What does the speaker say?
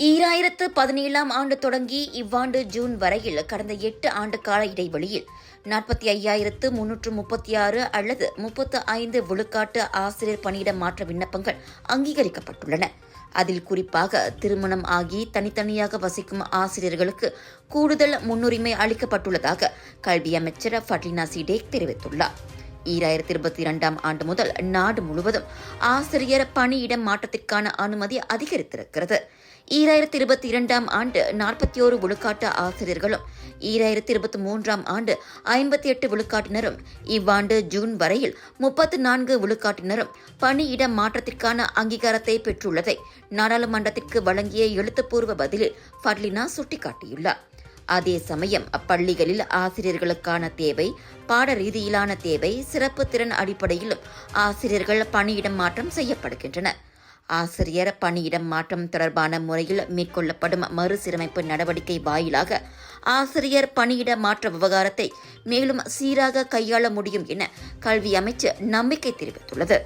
2017 ஆண்டு தொடங்கி இவ்வாண்டு ஜூன் வரையில் கடந்த 8 ஆண்டு கால இடைவெளியில் 45,336 அல்லது 35 விழுக்காட்டு ஆசிரியர் பணியிட மாற்ற விண்ணப்பங்கள் அங்கீகரிக்கப்பட்டுள்ளன. அதில் குறிப்பாக திருமணம் ஆகி தனித்தனியாக வசிக்கும் ஆசிரியர்களுக்கு கூடுதல் முன்னுரிமை அளிக்கப்பட்டுள்ளதாக கல்வி அமைச்சர் ஃபட்லினா சிடேக் தெரிவித்துள்ளார். 2022 ஆண்டு முதல் நாடு முழுவதும் ஆசிரியர் பணியிட மாற்றத்திற்கான அனுமதி அதிகரித்திருக்கிறது. 2022 ஆண்டு 41 விழுக்காட்டு ஆசிரியர்களும் 2023 ஆண்டு 58 விழுக்காட்டினரும் இவ்வாண்டு ஜூன் வரையில் 34 விழுக்காட்டினரும் பணியிட மாற்றத்திற்கான அங்கீகாரத்தை பெற்றுள்ளதை நாடாளுமன்றத்திற்கு வழங்கிய எழுத்துப்பூர்வ பதிலில் ஃபட்லினா சுட்டிக்காட்டியுள்ளார். அதே சமயம் அப்பள்ளிகளில் ஆசிரியர்களுக்கான தேவை, பாட ரீதியிலான தேவை, சிறப்பு திறன் அடிப்படையிலும் ஆசிரியர்கள் பணியிடம் மாற்றம் செய்யப்படுகின்றனர். ஆசிரியர் பணியிடம் மாற்றம் தொடர்பான முறையில் மேற்கொள்ளப்படும் மறுசீரமைப்பு நடவடிக்கை வாயிலாக ஆசிரியர் பணியிட மாற்ற விவகாரத்தை மேலும் சீராக கையாள முடியும் என கல்வி அமைச்சு நம்பிக்கை தெரிவித்துள்ளது.